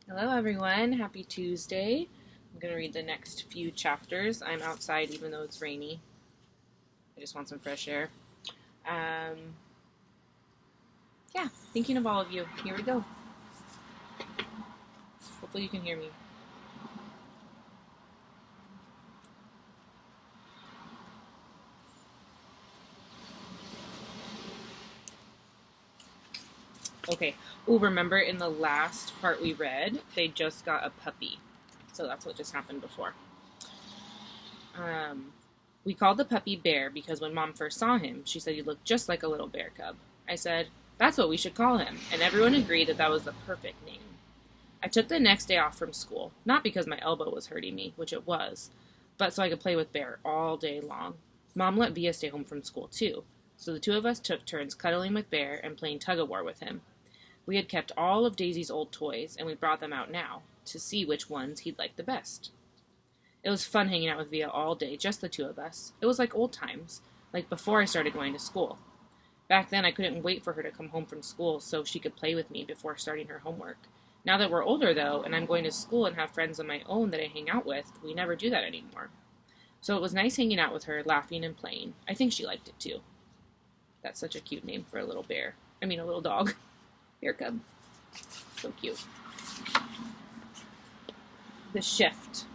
Hello, everyone. Happy Tuesday. I'm going to read the next few chapters. I'm outside even though it's rainy. I just want some fresh air. Thinking of all of you. Here we go. Hopefully you can hear me. Okay. Oh, remember in the last part we read, they just got a puppy. So that's what just happened before. We called the puppy Bear because when Mom first saw him, she said he looked just like a little bear cub. I said, that's what we should call him, and everyone agreed that that was the perfect name. I took the next day off from school, not because my elbow was hurting me, which it was, but so I could play with Bear all day long. Mom let Via stay home from school, too, so the two of us took turns cuddling with Bear and playing tug-of-war with him. We had kept all of Daisy's old toys, and we brought them out now, to see which ones he'd like the best. It was fun hanging out with Via all day, just the two of us. It was like old times, like before I started going to school. Back then, I couldn't wait for her to come home from school so she could play with me before starting her homework. Now that we're older, though, and I'm going to school and have friends of my own that I hang out with, we never do that anymore. So it was nice hanging out with her, laughing and playing. I think she liked it, too. That's such a cute name for a little bear. A little dog. Bear cub. So cute. The shift.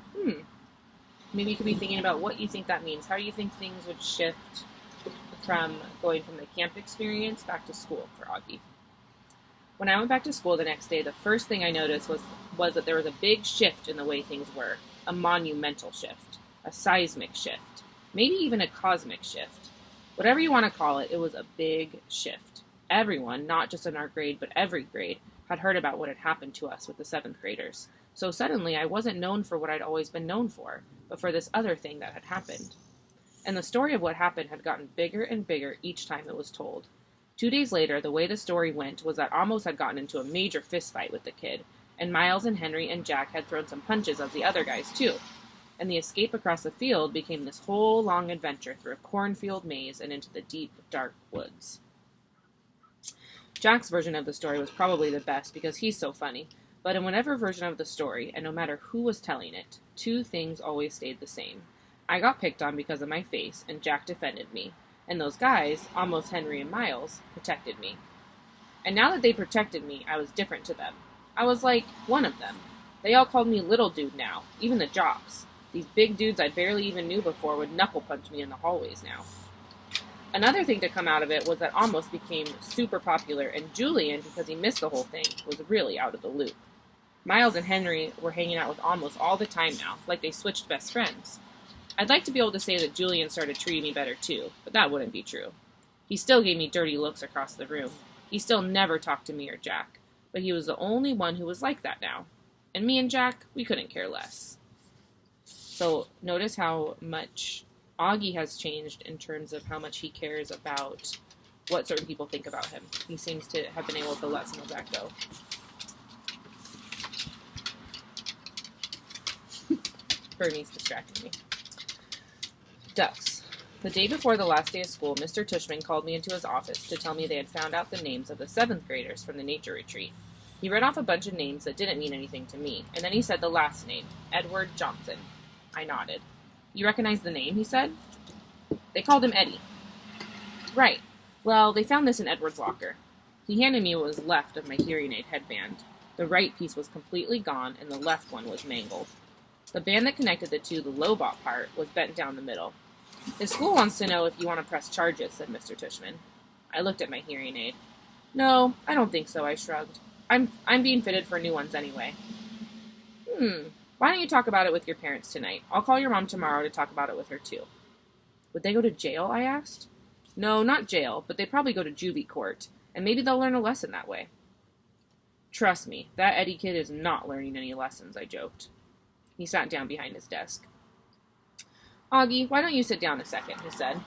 Maybe you could be thinking about what you think that means. How do you think things would shift from going from the camp experience back to school for Augie? When I went back to school the next day, the first thing I noticed was that there was a big shift in the way things were. A monumental shift. A seismic shift. Maybe even a cosmic shift. Whatever you want to call it, it was a big shift. Everyone, not just in our grade, but every grade, had heard about what had happened to us with the 7th graders. So suddenly, I wasn't known for what I'd always been known for, but for this other thing that had happened. And the story of what happened had gotten bigger and bigger each time it was told. 2 days later, the way the story went was that Amos had gotten into a major fistfight with the kid, and Miles and Henry and Jack had thrown some punches at the other guys, too. And the escape across the field became this whole long adventure through a cornfield maze and into the deep, dark woods. Jack's version of the story was probably the best because he's so funny. But in whatever version of the story, and no matter who was telling it, 2 things always stayed the same. I got picked on because of my face, and Jack defended me. And those guys, almost Henry and Miles, protected me. And now that they protected me, I was different to them. I was like one of them. They all called me Little Dude now, even the jocks. These big dudes I barely even knew before would knuckle punch me in the hallways now. Another thing to come out of it was that Amos became super popular, and Julian, because he missed the whole thing, was really out of the loop. Miles and Henry were hanging out with Amos all the time now, like they switched best friends. I'd like to be able to say that Julian started treating me better too, but that wouldn't be true. He still gave me dirty looks across the room. He still never talked to me or Jack, but he was the only one who was like that now. And me and Jack, we couldn't care less. So notice how much Augie has changed in terms of how much he cares about what certain people think about him. He seems to have been able to let some of that go. Bernie's distracting me. Ducks. The day before the last day of school, Mr. Tushman called me into his office to tell me they had found out the names of the 7th graders from the nature retreat. He read off a bunch of names that didn't mean anything to me, and then he said the last name, Edward Johnson. I nodded. You recognize the name, he said. They called him Eddie. Right. Well, they found this in Edward's locker. He handed me what was left of my hearing aid headband. The right piece was completely gone, and the left one was mangled. The band that connected the two, the Lobot part, was bent down the middle. His school wants to know if you want to press charges, said Mr. Tushman. I looked at my hearing aid. No, I don't think so, I shrugged. I'm being fitted for new ones anyway. Why don't you talk about it with your parents tonight? I'll call your mom tomorrow to talk about it with her, too. Would they go to jail, I asked. No, not jail, but they'd probably go to juvie court, and maybe they'll learn a lesson that way. Trust me, that Eddie kid is not learning any lessons, I joked. He sat down behind his desk. Augie, why don't you sit down a second, he said.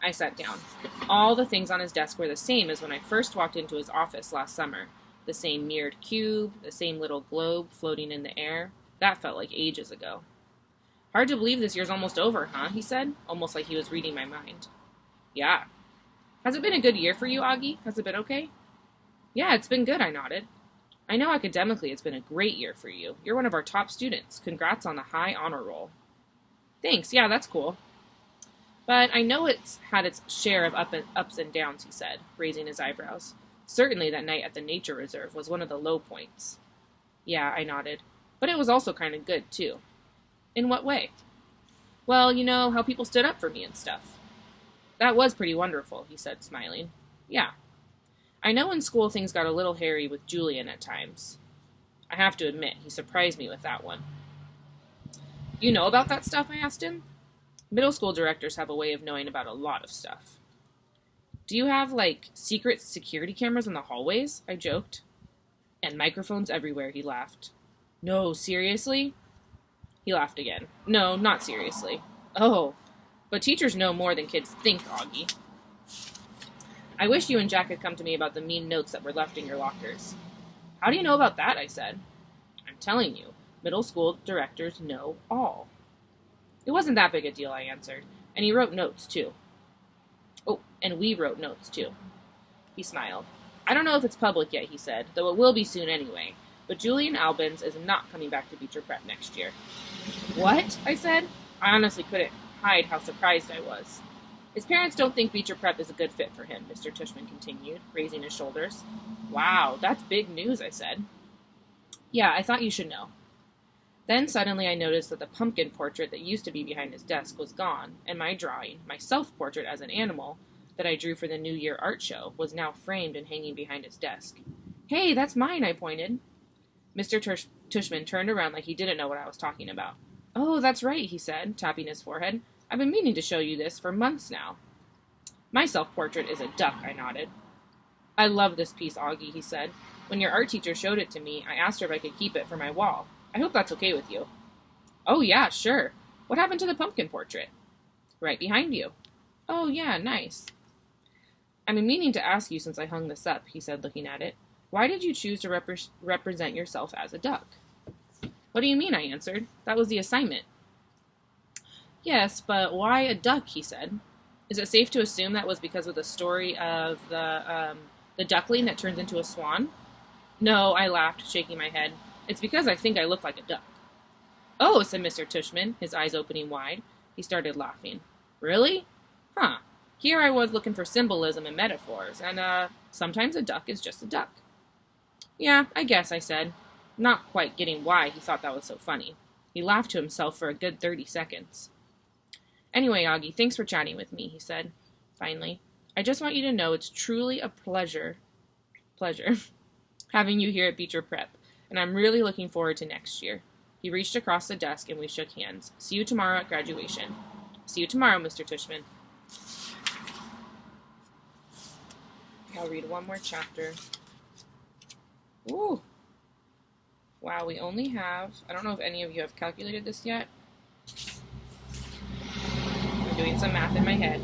I sat down. All the things on his desk were the same as when I first walked into his office last summer. The same mirrored cube, the same little globe floating in the air. That felt like ages ago. Hard to believe this year's almost over, huh? He said, almost like he was reading my mind. Yeah. Has it been a good year for you, Augie? Has it been okay? Yeah, it's been good, I nodded. I know academically it's been a great year for you. You're one of our top students. Congrats on the high honor roll. Thanks, yeah, that's cool. But I know it's had its share of ups and downs, he said, raising his eyebrows. Certainly that night at the nature reserve was one of the low points. Yeah, I nodded. But it was also kind of good, too. In what way? Well, you know, how people stood up for me and stuff. That was pretty wonderful, he said, smiling. Yeah. I know in school things got a little hairy with Julian at times. I have to admit, he surprised me with that one. You know about that stuff? I asked him. Middle school directors have a way of knowing about a lot of stuff. Do you have, secret security cameras in the hallways? I joked. And microphones everywhere, he laughed. No, seriously? He laughed again. No, not seriously. Oh, but teachers know more than kids think, Augie. I wish you and Jack had come to me about the mean notes that were left in your lockers. How do you know about that? I said. I'm telling you, middle school directors know all. It wasn't that big a deal, I answered, and he wrote notes, too. Oh, and we wrote notes, too. He smiled. I don't know if it's public yet, he said, though it will be soon anyway, but Julian Albans is not coming back to Beecher Prep next year. What? I said. I honestly couldn't hide how surprised I was. His parents don't think Beecher Prep is a good fit for him, Mr. Tushman continued, raising his shoulders. Wow, that's big news, I said. Yeah, I thought you should know. Then suddenly I noticed that the pumpkin portrait that used to be behind his desk was gone, and my drawing, my self-portrait as an animal, that I drew for the New Year art show, was now framed and hanging behind his desk. Hey, that's mine, I pointed. Mr. Tushman turned around like he didn't know what I was talking about. Oh, that's right, he said, tapping his forehead. I've been meaning to show you this for months now. My self-portrait is a duck, I nodded. I love this piece, Augie, he said. When your art teacher showed it to me, I asked her if I could keep it for my wall. I hope that's okay with you. Oh, yeah, sure. What happened to the pumpkin portrait? Right behind you. Oh, yeah, nice. I've been meaning to ask you since I hung this up, he said, looking at it. Why did you choose to represent yourself as a duck? What do you mean, I answered. That was the assignment. Yes, but why a duck, he said. Is it safe to assume that was because of the story of the duckling that turns into a swan? No, I laughed, shaking my head. It's because I think I look like a duck. Oh, said Mr. Tushman, his eyes opening wide. He started laughing. Really? Huh. Here I was looking for symbolism and metaphors, and, sometimes a duck is just a duck. Yeah, I guess, I said, not quite getting why he thought that was so funny. He laughed to himself for a good 30 seconds. Anyway, Augie, thanks for chatting with me, he said, finally. I just want you to know it's truly a pleasure having you here at Beecher Prep, and I'm really looking forward to next year. He reached across the desk and we shook hands. See you tomorrow at graduation. See you tomorrow, Mr. Tushman. I'll read one more chapter. Ooh. Wow, we only have, I don't know if any of you have calculated this yet. I'm doing some math in my head.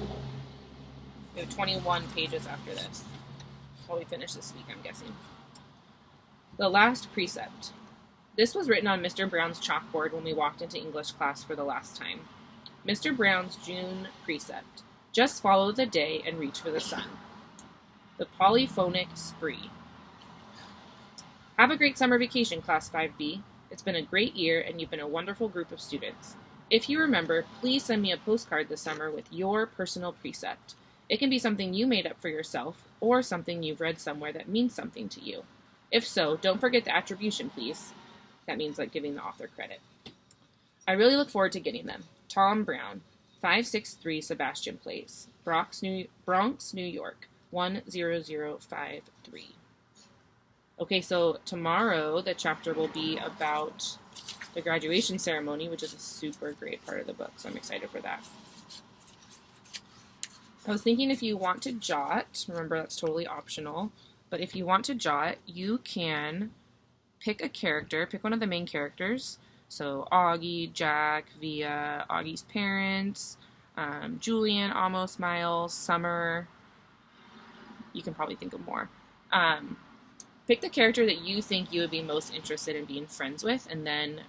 We have 21 pages after this. While we finish this week, I'm guessing. The last precept. This was written on Mr. Brown's chalkboard when we walked into English class for the last time. Mr. Brown's June precept. Just follow the day and reach for the sun. The polyphonic spree. Have a great summer vacation, Class 5B. It's been a great year, and you've been a wonderful group of students. If you remember, please send me a postcard this summer with your personal precept. It can be something you made up for yourself, or something you've read somewhere that means something to you. If so, don't forget the attribution, please. That means giving the author credit. I really look forward to getting them. Tom Brown, 563 Sebastian Place, Bronx, New York, 10053. Okay, so tomorrow the chapter will be about the graduation ceremony, which is a super great part of the book, so I'm excited for that. I was thinking if you want to jot, remember that's totally optional, but if you want to jot, you can pick a character, pick one of the main characters, so Augie, Jack, Via, Augie's parents, Julian, Amos, Miles, Summer, you can probably think of more. Pick the character that you think you would be most interested in being friends with, and then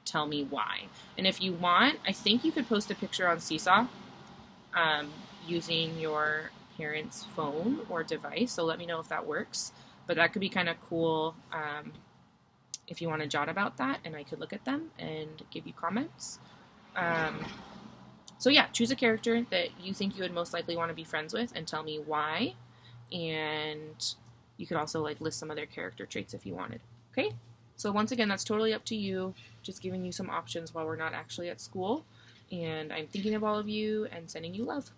tell me why. And if you want, I think you could post a picture on Seesaw using your parents' phone or device, so let me know if that works. But that could be kind of cool if you want to jot about that, and I could look at them and give you comments. So yeah, choose a character that you think you would most likely want to be friends with and tell me why. And you could also like list some other character traits if you wanted. Okay? So once again, that's totally up to you. Just giving you some options while we're not actually at school. And I'm thinking of all of you and sending you love.